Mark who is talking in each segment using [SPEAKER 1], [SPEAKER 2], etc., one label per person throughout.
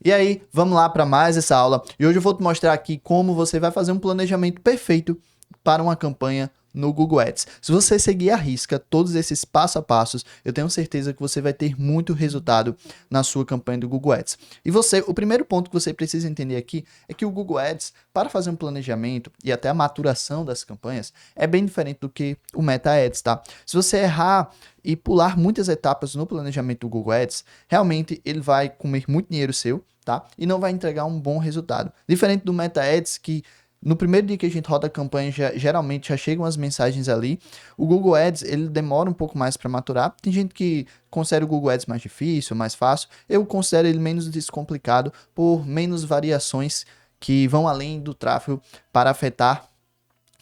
[SPEAKER 1] E aí, vamos lá para mais essa aula. E hoje eu vou te mostrar aqui como você vai fazer um planejamento perfeito para uma campanha no Google Ads. Se você seguir à risca todos esses passo a passos, eu tenho certeza que você vai ter muito resultado na sua campanha do Google Ads. E o primeiro ponto que você precisa entender aqui é que o Google Ads, para fazer um planejamento e até a maturação das campanhas, é bem diferente do que o Meta Ads, tá? Se você errar e pular muitas etapas no planejamento do Google Ads, realmente ele vai comer muito dinheiro seu, tá? E não vai entregar um bom resultado. Diferente do Meta Ads, que no primeiro dia que a gente roda a campanha, geralmente já chegam as mensagens ali. O Google Ads, ele demora um pouco mais para maturar. Tem gente que considera o Google Ads mais difícil, mais fácil. Eu considero ele menos descomplicado por menos variações que vão além do tráfego para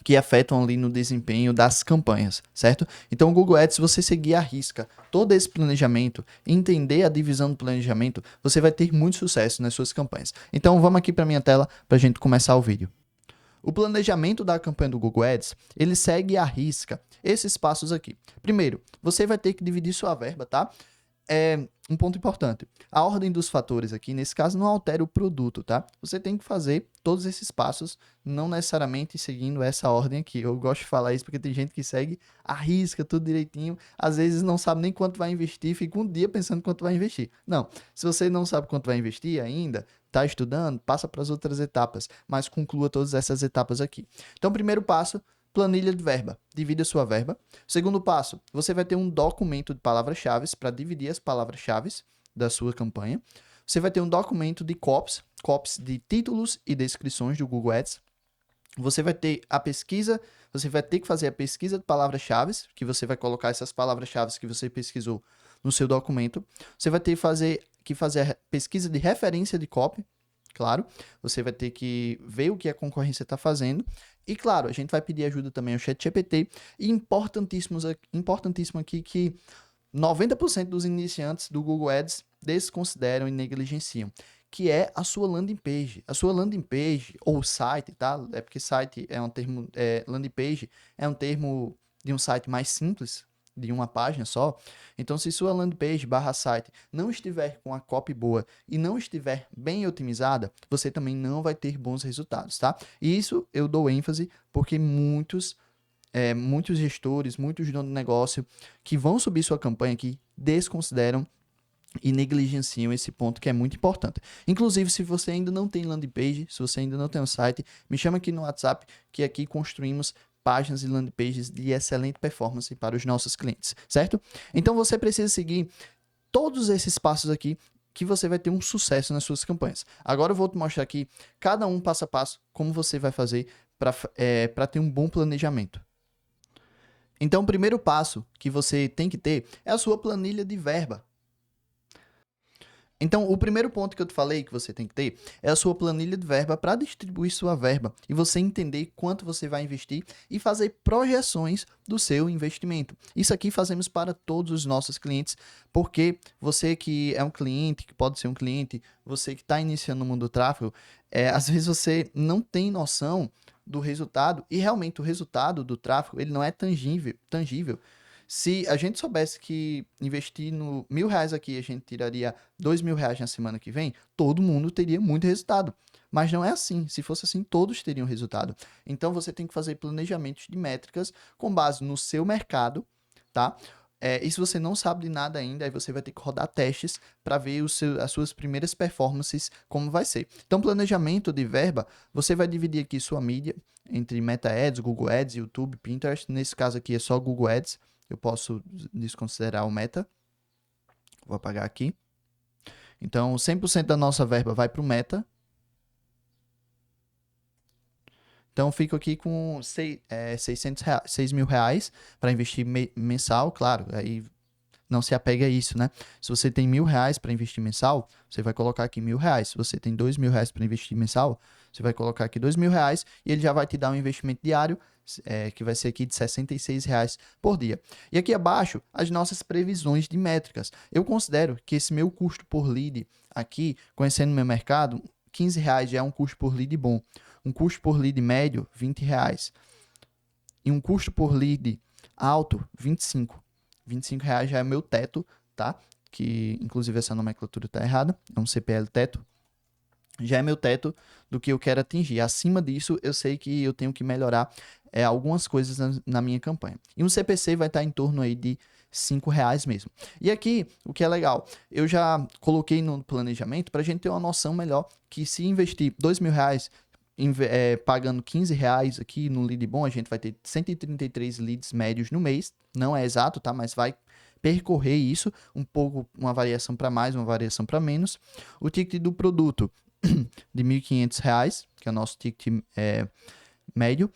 [SPEAKER 1] que afetam ali no desempenho das campanhas, certo? Então o Google Ads, se você seguir à risca todo esse planejamento, entender a divisão do planejamento, você vai ter muito sucesso nas suas campanhas. Então vamos aqui para minha tela para a gente começar o vídeo. O planejamento da campanha do Google Ads, ele segue à risca esses passos aqui. Primeiro, você vai ter que dividir sua verba, tá? Um ponto importante. A ordem dos fatores aqui, nesse caso, não altera o produto, tá? Você tem que fazer todos esses passos, não necessariamente seguindo essa ordem aqui. Eu gosto de falar isso porque tem gente que segue a risca, tudo direitinho, às vezes não sabe nem quanto vai investir, fica um dia pensando quanto vai investir. Não, se você não sabe quanto vai investir ainda, está estudando, passa para as outras etapas, mas conclua todas essas etapas aqui. Então, primeiro passo, planilha de verba. Divida a sua verba. Segundo passo, você vai ter um documento de palavras-chave para dividir as palavras-chave da sua campanha. Você vai ter um documento de copies de títulos e descrições do Google Ads. Você vai ter a pesquisa, você vai ter que fazer a pesquisa de palavras-chave, que você vai colocar essas palavras-chave que você pesquisou no seu documento. Você vai ter que fazer a pesquisa de referência de copy, claro. Você vai ter que ver o que a concorrência está fazendo. E, claro, a gente vai pedir ajuda também ao ChatGPT. E importantíssimo aqui que 90% dos iniciantes do Google Ads desconsideram e negligenciam, que é a sua landing page. A sua landing page, ou site, tá? É porque site é um termo, landing page é um termo de um site mais simples, de uma página só. Então, se sua landing page /site não estiver com a copy boa e não estiver bem otimizada, você também não vai ter bons resultados, tá? E isso eu dou ênfase porque muitos gestores, muitos donos de negócio que vão subir sua campanha aqui desconsideram e negligenciam esse ponto que é muito importante. Inclusive, se você ainda não tem landing page, se você ainda não tem um site, me chama aqui no WhatsApp que aqui construímos páginas e landing pages de excelente performance para os nossos clientes, certo? Então você precisa seguir todos esses passos aqui que você vai ter um sucesso nas suas campanhas. Agora eu vou te mostrar aqui cada um passo a passo como você vai fazer para ter um bom planejamento. Então, o primeiro passo que você tem que ter é a sua planilha de verba. Então, o primeiro ponto que eu te falei que você tem que ter é a sua planilha de verba para distribuir sua verba e você entender quanto você vai investir e fazer projeções do seu investimento. Isso aqui fazemos para todos os nossos clientes, porque você que é um cliente, que pode ser um cliente, você que está iniciando no mundo do tráfego, às vezes você não tem noção do resultado e realmente o resultado do tráfego ele não é tangível. Se a gente soubesse que investir no R$1.000 aqui, a gente tiraria R$2.000 na semana que vem, todo mundo teria muito resultado. Mas não é assim. Se fosse assim, todos teriam resultado. Então, você tem que fazer planejamentos de métricas com base no seu mercado, tá? E se você não sabe de nada ainda, aí você vai ter que rodar testes para ver as suas primeiras performances, como vai ser. Então, planejamento de verba, você vai dividir aqui sua mídia entre Meta Ads, Google Ads, YouTube, Pinterest. Nesse caso aqui é só Google Ads. Eu posso desconsiderar o Meta. Vou apagar aqui. Então, 100% da nossa verba vai para o Meta. Então, fico aqui com R$6.000 para investir mensal, claro. Aí não se apega a isso, né? Se você tem R$1.000 para investir mensal, você vai colocar aqui R$1.000. Se você tem R$2.000 para investir mensal, você vai colocar aqui R$2.000 e ele já vai te dar um investimento diário, que vai ser aqui de R$66 por dia. E aqui abaixo, as nossas previsões de métricas. Eu considero que esse meu custo por lead aqui, conhecendo o meu mercado, R$15 já é um custo por lead bom. Um custo por lead médio, R$20. E um custo por lead alto, R$25. R$25 já é o meu teto, tá? Que inclusive essa nomenclatura tá errada, é um CPL teto. já é meu teto do que eu quero atingir. Acima disso, eu sei que eu tenho que melhorar algumas coisas na minha campanha. E um CPC vai estar em torno aí de R$ 5 mesmo. E aqui, o que é legal, eu já coloquei no planejamento para a gente ter uma noção melhor que se investir R$ 2.000 pagando R$ 15 aqui no lead bom, a gente vai ter 133 leads médios no mês. Não é exato, tá? Mas vai percorrer isso, um pouco, uma variação para mais, uma variação para menos. O ticket do produto de R$ 1.500, que é o nosso ticket médio.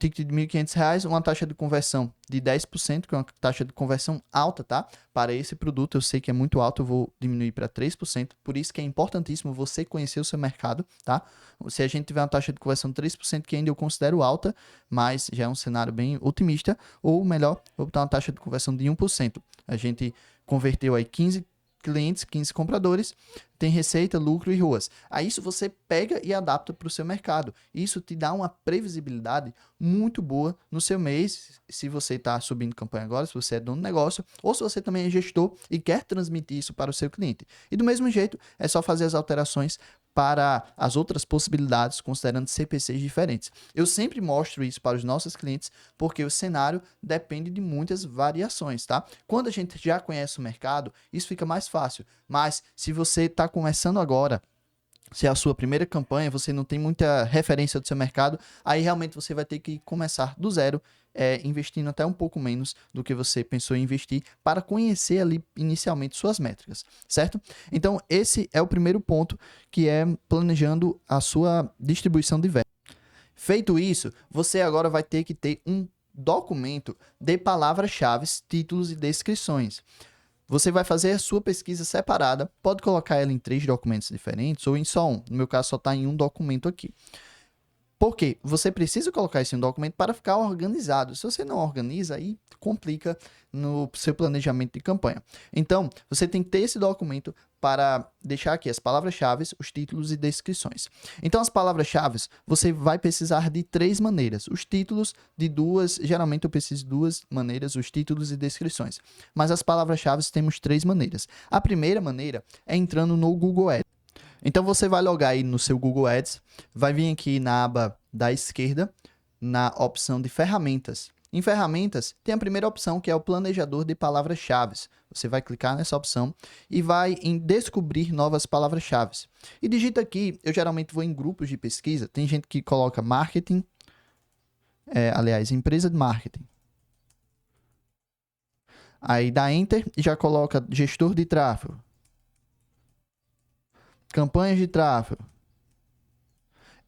[SPEAKER 1] Ticket de R$ 1.500, uma taxa de conversão de 10%, que é uma taxa de conversão alta, tá? Para esse produto, eu sei que é muito alto, eu vou diminuir para 3%, por isso que é importantíssimo você conhecer o seu mercado, tá? Se a gente tiver uma taxa de conversão de 3%, que ainda eu considero alta, mas já é um cenário bem otimista, ou melhor, vou botar uma taxa de conversão de 1%. A gente converteu aí 15 clientes, 15 compradores, tem receita, lucro e ruas. Aí isso você pega e adapta para o seu mercado. Isso te dá uma previsibilidade muito boa no seu mês, se você está subindo campanha agora, se você é dono do negócio, ou se você também é gestor e quer transmitir isso para o seu cliente. E do mesmo jeito, é só fazer as alterações para as outras possibilidades, considerando CPCs diferentes. Eu sempre mostro isso para os nossos clientes, porque o cenário depende de muitas variações, tá? Quando a gente já conhece o mercado, isso fica mais fácil. Mas se você está começando agora, se é a sua primeira campanha, você não tem muita referência do seu mercado, aí realmente você vai ter que começar do zero, investindo até um pouco menos do que você pensou em investir para conhecer ali inicialmente suas métricas, certo? Então, esse é o primeiro ponto, que é planejando a sua distribuição de verba. Feito isso, você agora vai ter que ter um documento de palavras-chave, títulos e descrições. Você vai fazer a sua pesquisa separada, pode colocar ela em 3 documentos diferentes ou em só um. No meu caso, só está em um documento aqui. Por quê? Você precisa colocar isso em um documento para ficar organizado. Se você não organiza, aí complica no seu planejamento de campanha. Então, você tem que ter esse documento para deixar aqui as palavras-chave, os títulos e descrições. Então, as palavras-chave, você vai precisar de 3 maneiras. Os títulos de 2, geralmente eu preciso de 2 maneiras, os títulos e descrições. Mas as palavras-chave temos 3 maneiras. A primeira maneira é entrando no Google Ads. Então, você vai logar aí no seu Google Ads, vai vir aqui na aba da esquerda, na opção de ferramentas. Em ferramentas, tem a primeira opção, que é o planejador de palavras-chave. Você vai clicar nessa opção e vai em descobrir novas palavras-chave. E digita aqui, eu geralmente vou em grupos de pesquisa, tem gente que coloca marketing, empresa de marketing. Aí dá Enter e já coloca gestor de tráfego. Campanhas de tráfego.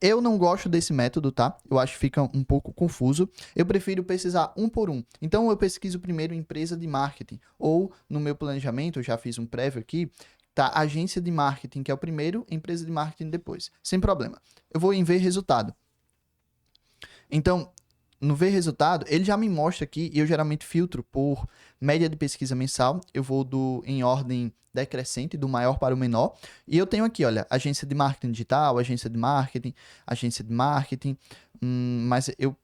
[SPEAKER 1] Eu não gosto desse método, tá? Eu acho que fica um pouco confuso. Eu prefiro pesquisar um por um. Então, eu pesquiso primeiro empresa de marketing. Ou, no meu planejamento, eu já fiz um prévio aqui, tá? Agência de marketing, que é o primeiro, empresa de marketing depois. Sem problema. Eu vou em ver resultado. Então, no ver resultado, ele já me mostra aqui, e eu geralmente filtro por média de pesquisa mensal, eu vou em ordem decrescente, do maior para o menor, e eu tenho aqui, olha, agência de marketing digital, agência de marketing, mas eu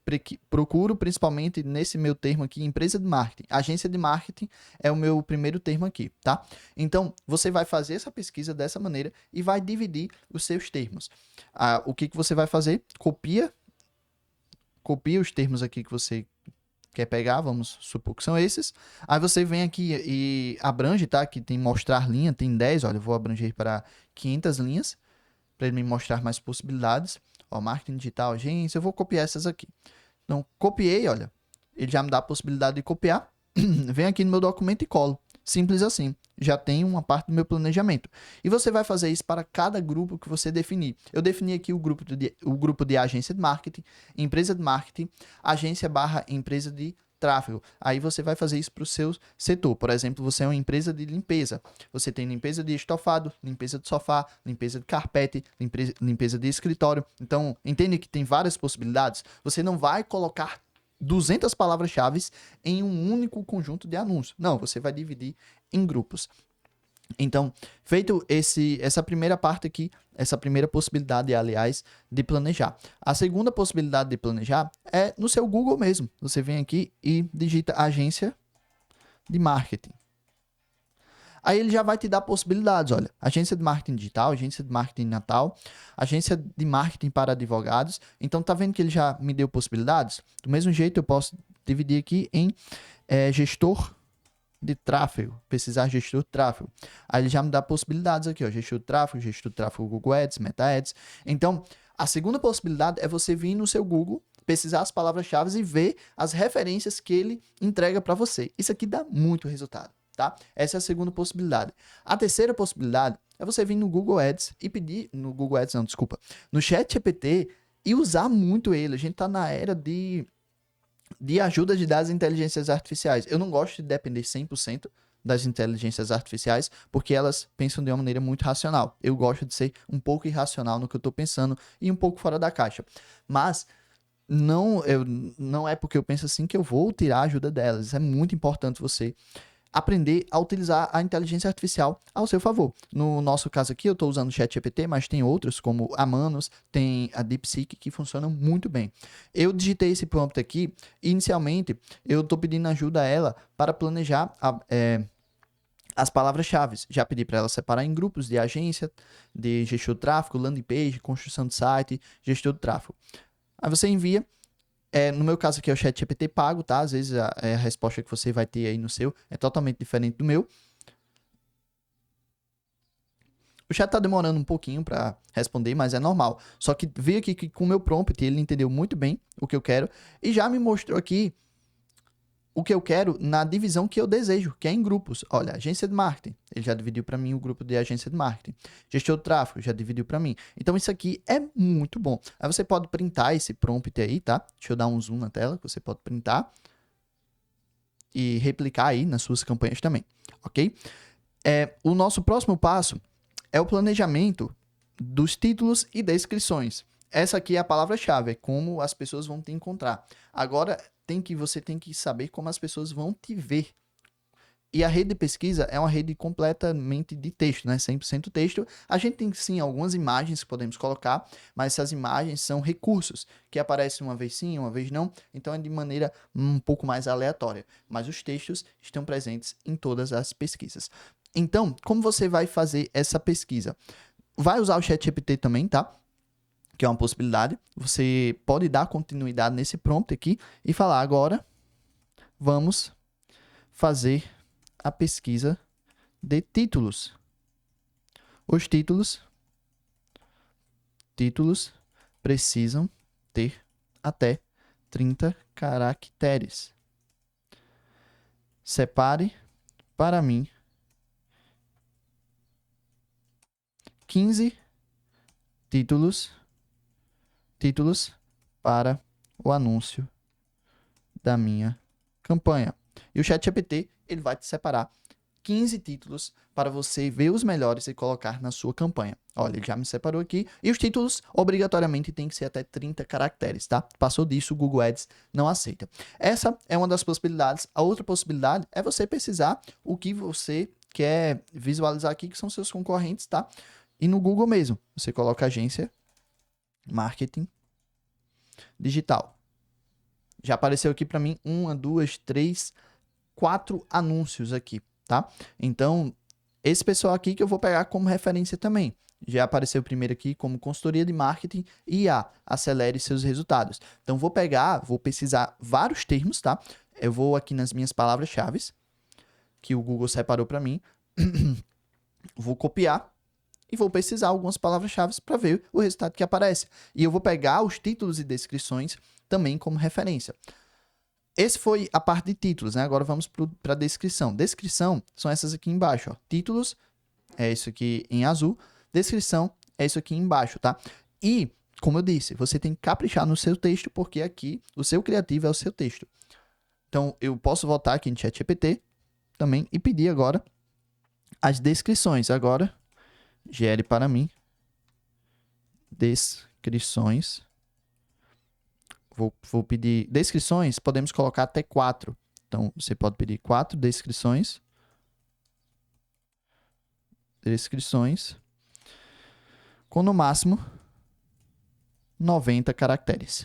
[SPEAKER 1] procuro principalmente nesse meu termo aqui, empresa de marketing. Agência de marketing é o meu primeiro termo aqui, tá? Então, você vai fazer essa pesquisa dessa maneira e vai dividir os seus termos. O que você vai fazer? Copia os termos aqui que você quer pegar, vamos supor que são esses. Aí você vem aqui e abrange, tá? Aqui tem mostrar linha, tem 10, olha, eu vou abranger para 500 linhas, para ele me mostrar mais possibilidades. Ó, marketing digital, agência, eu vou copiar essas aqui. Então, copiei, olha, ele já me dá a possibilidade de copiar. Vem aqui no meu documento e colo. Simples assim. Já tem uma parte do meu planejamento. E você vai fazer isso para cada grupo que você definir. Eu defini aqui o grupo de agência de marketing, empresa de marketing, agência / empresa de tráfego. Aí você vai fazer isso para o seu setor. Por exemplo, você é uma empresa de limpeza. Você tem limpeza de estofado, limpeza de sofá, limpeza de carpete, limpeza de escritório. Então, entende que tem várias possibilidades? Você não vai colocar 200 palavras-chave em um único conjunto de anúncios. Não, você vai dividir em grupos. Então, feito essa primeira parte aqui, essa primeira possibilidade, aliás, de planejar. A segunda possibilidade de planejar é no seu Google mesmo. Você vem aqui e digita agência de marketing. Aí ele já vai te dar possibilidades, olha, agência de marketing digital, agência de marketing natal, agência de marketing para advogados. Então tá vendo que ele já me deu possibilidades? Do mesmo jeito eu posso dividir aqui em gestor de tráfego, pesquisar gestor de tráfego. Aí ele já me dá possibilidades aqui, ó, gestor de tráfego Google Ads, Meta Ads. Então, a segunda possibilidade é você vir no seu Google, pesquisar as palavras-chave e ver as referências que ele entrega para você. Isso aqui dá muito resultado, tá? Essa é a segunda possibilidade. A terceira possibilidade é você vir no Google Ads e pedir, no Google Ads não, desculpa, no ChatGPT e usar muito ele. A gente tá na era de ajuda de das inteligências artificiais. Eu não gosto de depender 100% das inteligências artificiais, porque elas pensam de uma maneira muito racional. Eu gosto de ser um pouco irracional no que eu estou pensando e um pouco fora da caixa. Mas não é porque eu penso assim que eu vou tirar a ajuda delas. É muito importante você aprender a utilizar a inteligência artificial ao seu favor. No nosso caso aqui, eu estou usando o ChatGPT, mas tem outros, como a Manus, tem a DeepSeek, que funcionam muito bem. Eu digitei esse prompt aqui, e inicialmente, eu estou pedindo ajuda a ela para planejar as palavras-chave. Já pedi para ela separar em grupos de agência, de gestor de tráfego, landing page, construção de site, gestor de tráfego. Aí você envia. No meu caso aqui é o ChatGPT pago, tá? Às vezes a resposta que você vai ter aí no seu é totalmente diferente do meu. O chat tá demorando um pouquinho para responder, mas é normal. Só que veio aqui que com o meu prompt ele entendeu muito bem o que eu quero e já me mostrou aqui o que eu quero na divisão que eu desejo, que é em grupos. Olha, agência de marketing, ele já dividiu para mim o grupo de agência de marketing. Gestor de tráfego, já dividiu para mim. Então isso aqui é muito bom. Aí você pode printar esse prompt aí, tá? Deixa eu dar um zoom na tela, que você pode printar e replicar aí nas suas campanhas também, ok? O nosso próximo passo é o planejamento dos títulos e descrições. Essa aqui é a palavra-chave, é como as pessoas vão te encontrar. Agora, você tem que saber como as pessoas vão te ver. E a rede de pesquisa é uma rede completamente de texto, né? 100% texto. A gente tem sim algumas imagens que podemos colocar, mas essas imagens são recursos que aparecem uma vez sim, uma vez não. Então é de maneira um pouco mais aleatória. Mas os textos estão presentes em todas as pesquisas. Então, como você vai fazer essa pesquisa? Vai usar o ChatGPT também, tá? Que é uma possibilidade. Você pode dar continuidade nesse prompt aqui e falar agora, vamos fazer a pesquisa de títulos. Os títulos precisam ter até 30 caracteres. Separe para mim 15 títulos para o anúncio da minha campanha. E o ChatGPT, ele vai te separar 15 títulos para você ver os melhores e colocar na sua campanha. Olha, ele já me separou aqui. E os títulos, obrigatoriamente, tem que ser até 30 caracteres, tá? Passou disso, o Google Ads não aceita. Essa é uma das possibilidades. A outra possibilidade é você pesquisar o que você quer visualizar aqui, que são seus concorrentes, tá? E no Google mesmo, você coloca agência, marketing, digital. Já apareceu aqui para mim 1, 2, 3, 4 anúncios aqui, tá? Então, esse pessoal aqui que eu vou pegar como referência também. Já apareceu primeiro aqui como consultoria de marketing e acelere seus resultados. Então, vou pesquisar vários termos, tá? Eu vou aqui nas minhas palavras-chave, que o Google separou para mim. Vou copiar e vou pesquisar algumas palavras-chave para ver o resultado que aparece. E eu vou pegar os títulos e descrições também como referência. Esse foi a parte de títulos, né? Agora vamos para a descrição. Descrição são essas aqui embaixo, ó. Títulos é isso aqui em azul. Descrição é isso aqui embaixo, tá? E, como eu disse, você tem que caprichar no seu texto, porque aqui o seu criativo é o seu texto. Então, eu posso voltar aqui no ChatGPT também e pedir agora as descrições. Agora, gere para mim descrições. Vou pedir descrições, podemos colocar até 4. Então, você pode pedir 4 descrições. Com no máximo 90 caracteres.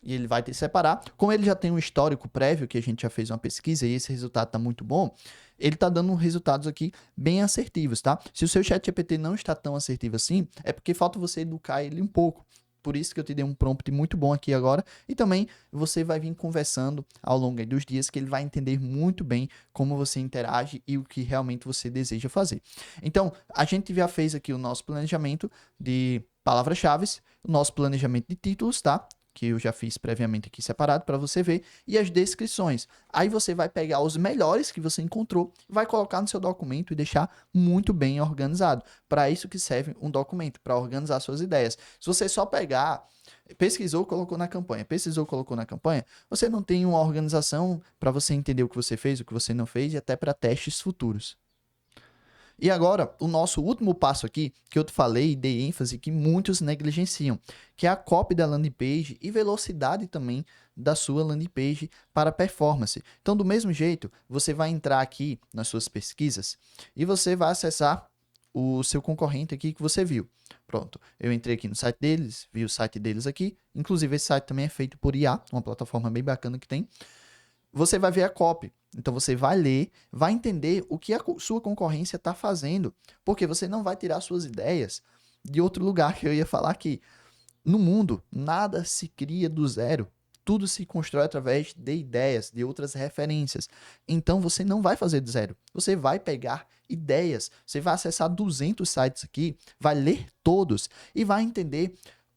[SPEAKER 1] e ele vai te separar. Como ele já tem um histórico prévio, que a gente já fez uma pesquisa e esse resultado está muito bom, ele está dando resultados aqui bem assertivos, tá? Se o seu ChatGPT não está tão assertivo assim, é porque falta você educar ele um pouco. Por isso que eu te dei um prompt muito bom aqui agora. E também você vai vir conversando ao longo dos dias que ele vai entender muito bem como você interage e o que realmente você deseja fazer. Então, a gente já fez aqui o nosso planejamento de palavras-chave, o nosso planejamento de títulos, tá? Que eu já fiz previamente aqui separado para você ver, e as descrições. Aí você vai pegar os melhores que você encontrou, vai colocar no seu documento e deixar muito bem organizado. Para isso que serve um documento, para organizar suas ideias. Se você só pegar, pesquisou, colocou na campanha, pesquisou, colocou na campanha, você não tem uma organização para você entender o que você fez, o que você não fez e até para testes futuros. E agora, o nosso último passo aqui, que eu te falei e dei ênfase que muitos negligenciam, que é a copy da landing page e velocidade também da sua landing page para performance. Então, do mesmo jeito, você vai entrar aqui nas suas pesquisas e você vai acessar o seu concorrente aqui que você viu. Pronto, eu entrei aqui no site deles, vi o site deles aqui, inclusive esse site também é feito por IA, uma plataforma bem bacana que tem. Você vai ver a copy. Então você vai ler, vai entender o que a sua concorrência está fazendo, porque você não vai tirar suas ideias de outro lugar que eu ia falar aqui. No mundo, nada se cria do zero. Tudo se constrói através de ideias, de outras referências. Então você não vai fazer do zero. Você vai pegar ideias. Você vai acessar 200 sites aqui, vai ler todos e vai entender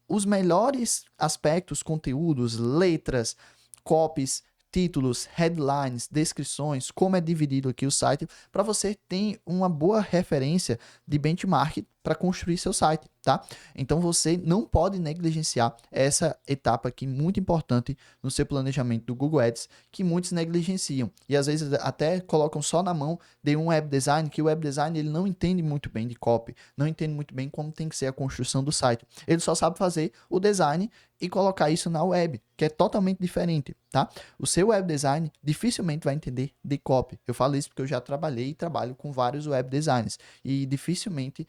[SPEAKER 1] os melhores aspectos, conteúdos, letras, copies, títulos, headlines, descrições, como é dividido aqui o site, para você ter uma boa referência de benchmark para construir seu site, tá? Então você não pode negligenciar essa etapa aqui muito importante no seu planejamento do Google Ads, que muitos negligenciam e às vezes até colocam só na mão de um web design, que o web design ele não entende muito bem de copy, não entende muito bem como tem que ser a construção do site. Ele só sabe fazer o design e colocar isso na web, que é totalmente diferente, tá? O seu web design dificilmente vai entender de copy. Eu falo isso porque eu já trabalhei e trabalho com vários web designers e dificilmente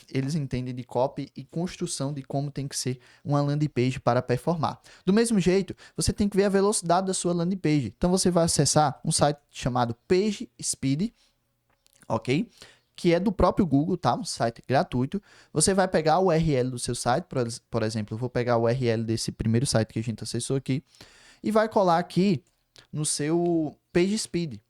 [SPEAKER 1] eles entendem de copy e construção de como tem que ser uma landing page para performar. Do mesmo jeito, você tem que ver a velocidade da sua landing page. Então você vai acessar um site chamado PageSpeed, ok? Que é do próprio Google, tá? Um site gratuito. Você vai pegar o URL do seu site, por exemplo, eu vou pegar o URL desse primeiro site que a gente acessou aqui e vai colar aqui no seu PageSpeed.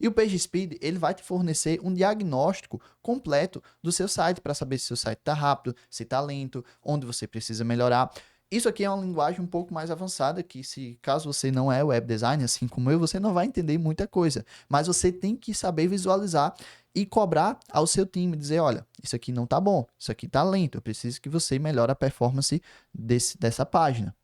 [SPEAKER 1] E o PageSpeed, ele vai te fornecer um diagnóstico completo do seu site para saber se o seu site está rápido, se está lento, onde você precisa melhorar. Isso aqui é uma linguagem um pouco mais avançada que, caso você não é web designer, assim como eu, você não vai entender muita coisa. Mas você tem que saber visualizar e cobrar ao seu time, dizer, olha, isso aqui não está bom, isso aqui está lento, eu preciso que você melhore a performance dessa página.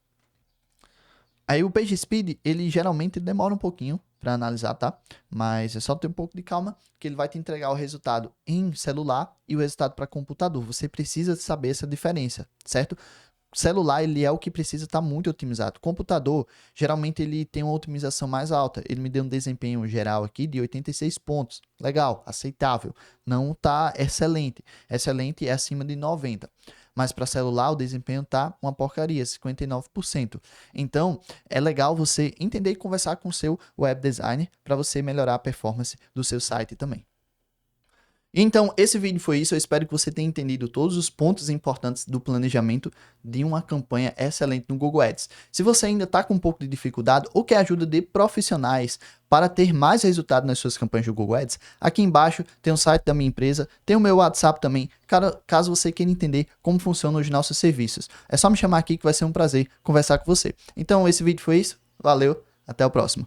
[SPEAKER 1] Aí o PageSpeed, ele geralmente demora um pouquinho para analisar, tá? Mas é só ter um pouco de calma que ele vai te entregar o resultado em celular e o resultado para computador. Você precisa saber essa diferença, certo? Celular, ele é o que precisa estar muito otimizado. Computador, geralmente ele tem uma otimização mais alta. Ele me deu um desempenho geral aqui de 86 pontos. Legal, aceitável. Não está excelente. Excelente é acima de 90. Mas para celular o desempenho tá uma porcaria, 59%. Então, é legal você entender e conversar com o seu web designer para você melhorar a performance do seu site também. Então, esse vídeo foi isso. Eu espero que você tenha entendido todos os pontos importantes do planejamento de uma campanha excelente no Google Ads. Se você ainda está com um pouco de dificuldade ou quer ajuda de profissionais para ter mais resultado nas suas campanhas do Google Ads, aqui embaixo tem o site da minha empresa, tem o meu WhatsApp também, caso você queira entender como funcionam os nossos serviços. É só me chamar aqui que vai ser um prazer conversar com você. Então, esse vídeo foi isso. Valeu, até o próximo.